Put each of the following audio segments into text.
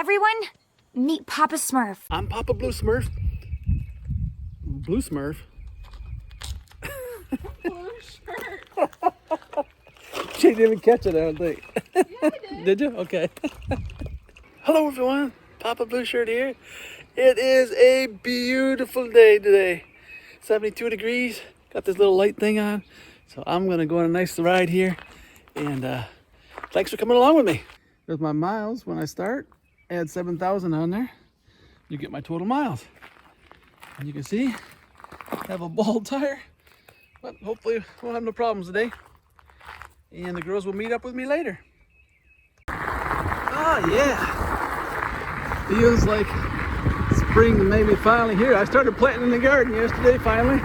Everyone, meet Papa Smurf. I'm Papa Blue Smurf. Blue Smurf? Blue shirt. She didn't even catch it, I don't think. Yeah, I did. Did you? Okay. Hello everyone, Papa Blue Shirt here. It is a beautiful day today. 72 degrees, got this little light thing on. So I'm gonna go on a nice ride here. And thanks for coming along with me. There's my miles when I start. Add 7,000 on there. You get my total miles. And you can see, I have a bald tire. But hopefully we'll have no problems today. And the girls will meet up with me later. Oh yeah. Feels like spring made me finally here. I started planting in the garden yesterday finally.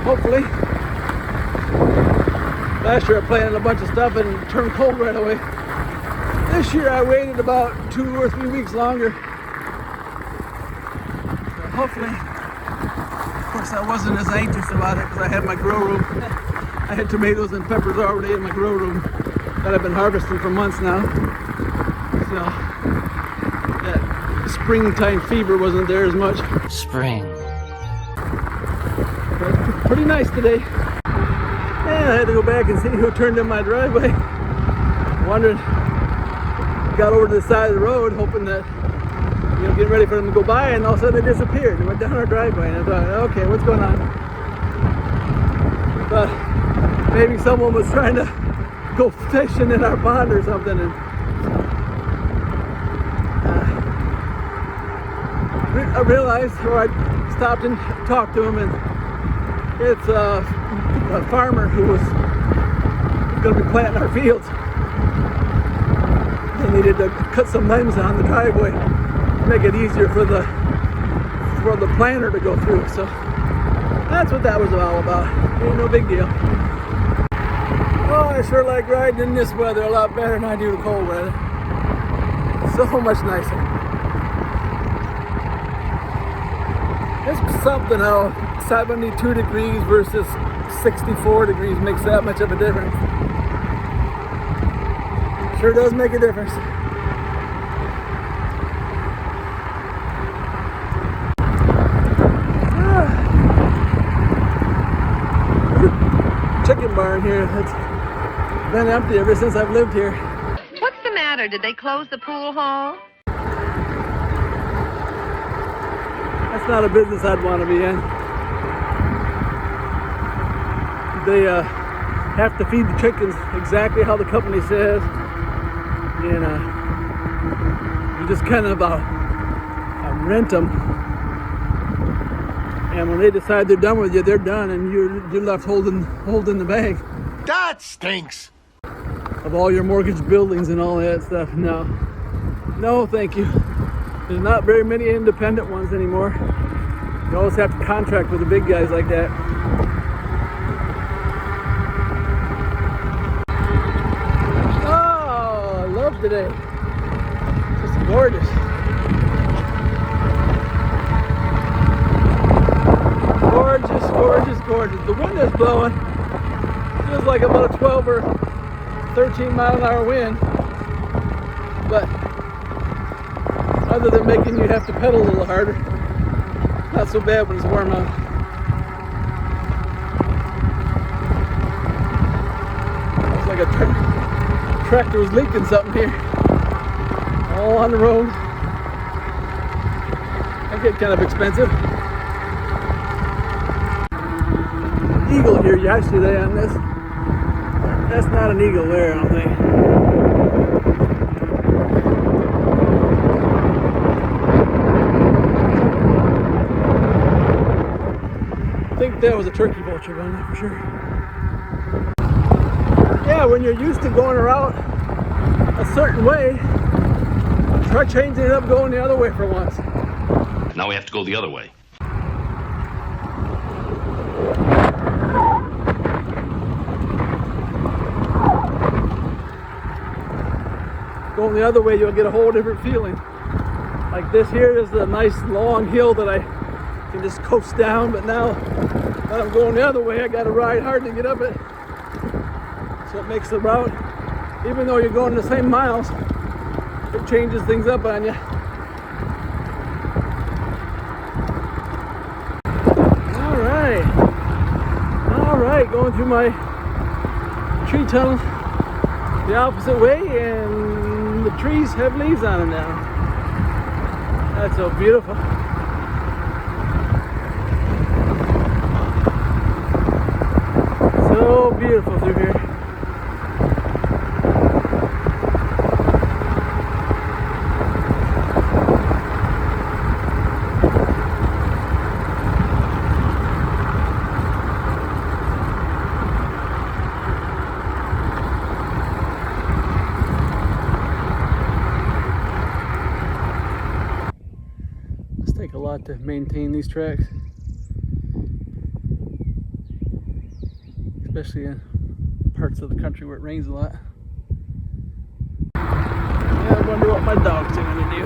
Hopefully. Last year I planted a bunch of stuff and it turned cold right away. This year I waited about 2 or 3 weeks longer. So hopefully, of course I wasn't as anxious about it because I had my grow room. I had tomatoes and peppers already in my grow room that I've been harvesting for months now. So that springtime fever wasn't there as much. Spring. But it's pretty nice today. And I had to go back and see who turned in my driveway. Wondering, got over to the side of the road hoping that, getting ready for them to go by, and all of a sudden they disappeared. They went down our driveway and I thought, okay, what's going on? But maybe someone was trying to go fishing in our pond or something, and I realized, or I stopped and talked to him, and it's a farmer who was going to be planting our fields. They needed to cut some limbs on the driveway to make it easier for the planter to go through. So that's what that was all about. Ain't no big deal. Oh, I sure like riding in this weather a lot better than I do the cold weather. So much nicer. It's something how 72 degrees versus 64 degrees makes that much of a difference. Sure does make a difference. Chicken barn here that's been empty ever since I've lived here. What's the matter? Did they close the pool hall? That's not a business I'd want to be in. They have to feed the chickens exactly how the company says. And you just kind of rent them. And when they decide they're done with you, they're done, and you're left holding the bag. That stinks. Of all your mortgage buildings and all that stuff. No, thank you. There's not very many independent ones anymore. You always have to contract with the big guys like that. Oh, I love today. Just gorgeous. Gorgeous, gorgeous, gorgeous. The wind is blowing. Feels like about a 12 or 13 mile an hour wind. But other than making you have to pedal a little harder, not so bad when it's warm out. Looks like a tractor was leaking something here. All on the road. That get kind of expensive. Eagle here yesterday on this. That's not an eagle there, I don't think. I think that was a turkey vulture going there for sure. Yeah, when you're used to going around a certain way, try changing it up going the other way for once. Now we have to go the other way. Going the other way, you'll get a whole different feeling. Like this here is a nice long hill that I can just coast down, but now that I'm going the other way, I gotta ride hard to get up it. So it makes the route, even though you're going the same miles, changes things up on you. All right, going through my tree tunnel the opposite way, and the trees have leaves on them now. That's so beautiful. So beautiful through here. Take a lot to maintain these tracks, especially in parts of the country where it rains a lot. Yeah, I wonder what my dogs are going to do.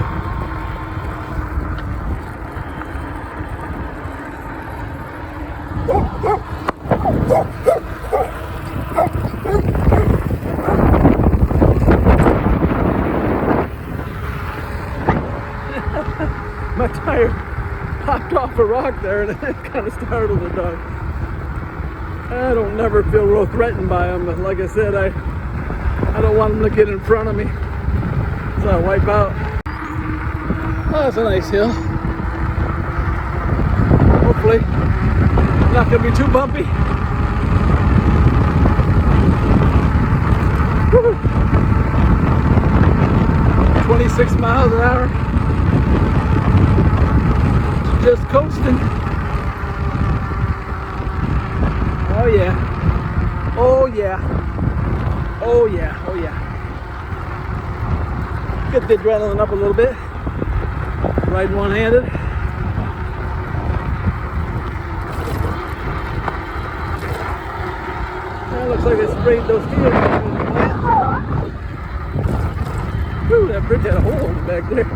My tire popped off a rock there, and it kind of startled the dog. I don't never feel real threatened by them, but like I said, I don't want them to get in front of me, so I wipe out. Oh, that's a nice hill. Hopefully not gonna be too bumpy. Woo-hoo. 26 miles an hour. Just coasting. Oh yeah. Oh yeah. Oh yeah. Oh yeah. Get the adrenaline up a little bit. Riding one-handed. That looks like I sprayed those fields. Whew, that bridge had a hole in the back there.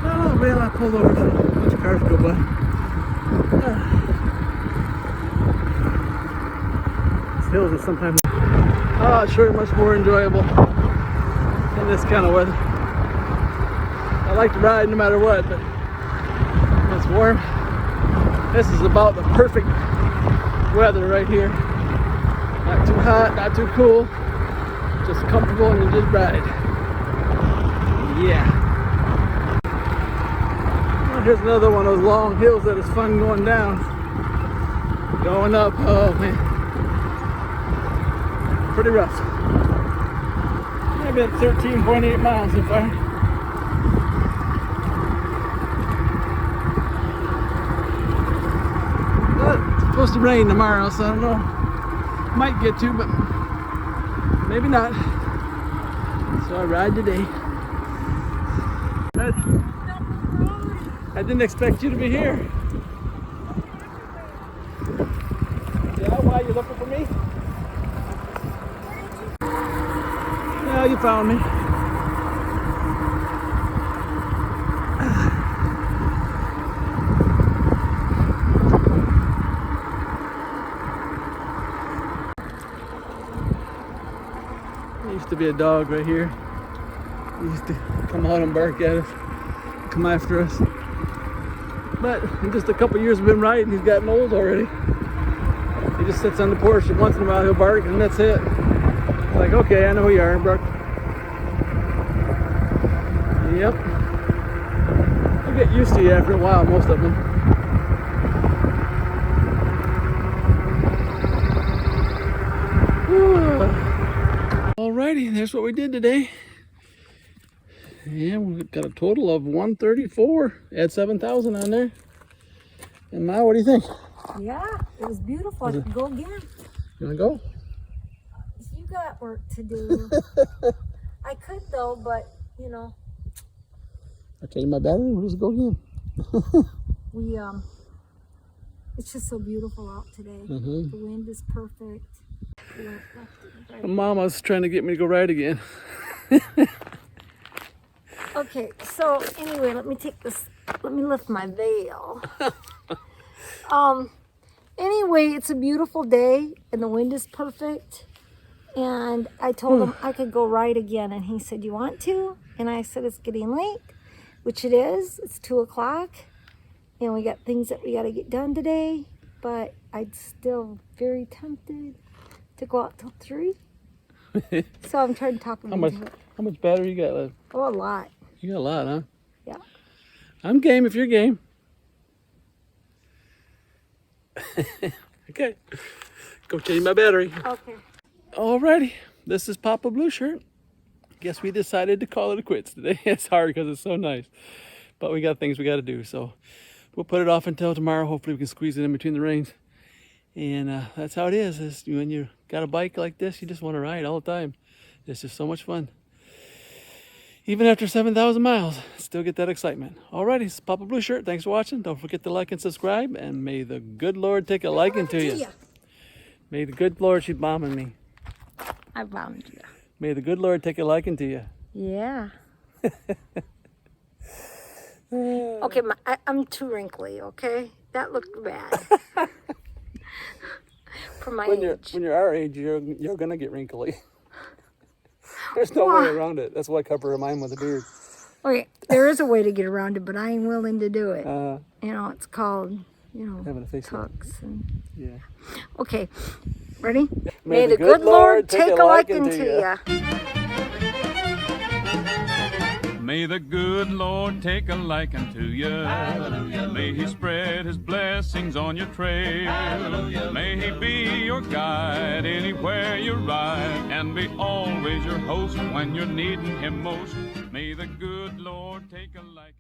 Oh man, I pulled over. A bunch of cars go by. These hills are sometimes sure much more enjoyable in this kind of weather. I like to ride no matter what, but when it's warm, this is about the perfect weather right here. Not too hot, not too cool, just comfortable, and you just ride. Yeah. Here's another one of those long hills that is fun going down. Going up, oh man. Pretty rough. Maybe at 13.8 miles so far. But it's supposed to rain tomorrow, so I don't know. Might get to, but maybe not. So I ride today. I didn't expect you to be here. Yeah, why are you looking for me? Yeah, you found me. There used to be a dog right here. He used to come out and bark at us, come after us. But in just a couple years we've been riding, he's gotten old already. He just sits on the porch, and once in a while he'll bark, and that's it. Like, okay, I know who you are, bark. Yep. I'll get used to you after a while, most of them. Alrighty, that's what we did today. Yeah, we've got a total of 134. Add 7,000 on there. And Ma, what do you think? Yeah, it was beautiful. I could go again. You wanna go? You got work to do. I could though, but you know. I tell you my battery, we'll just go again. It's just so beautiful out today. Mm-hmm. The wind is perfect. Mama's trying to get me to go ride again. Okay, so anyway, let me lift my veil. Anyway, it's a beautiful day and the wind is perfect. And I told him I could go ride again. And he said, you want to? And I said, it's getting late, which it is. It's 2 o'clock. And we got things that we got to get done today. But I'm still very tempted to go out till 3. So I'm trying to talk him into it. How much battery you got left? Oh, a lot. You got a lot, huh? Yeah. I'm game if you're game. Okay. Go change my battery. Okay. Alrighty. This is Papa Blue Shirt. Guess we decided to call it quits today. It's hard because it's so nice. But we got things we got to do. So we'll put it off until tomorrow. Hopefully we can squeeze it in between the rains. And that's how it is. When you got a bike like this, you just want to ride all the time. It's just so much fun. Even after 7,000 miles, still get that excitement. Alrighty, this is Papa Blue Shirt. Thanks for watching. Don't forget to like and subscribe. And may the good Lord take a liking to you. May the good Lord, she's bombing me. I bombed you. May the good Lord take a liking to you. Yeah. Okay, I'm too wrinkly, okay? That looked bad. For my age. When you're our age, you're gonna get wrinkly. There's no way around it. That's why I cover mine with a beard. Okay, there is a way to get around it, but I ain't willing to do it. You know, it's called, having a face tux. And... Yeah. Okay, ready? May the good Lord take a liking to you. May the good Lord take a liking to you. Hallelujah. May he spread his blessings on your trail. Hallelujah. May he be your guide anywhere you ride, and be always your host when you're needing him most. May the good Lord take a liking.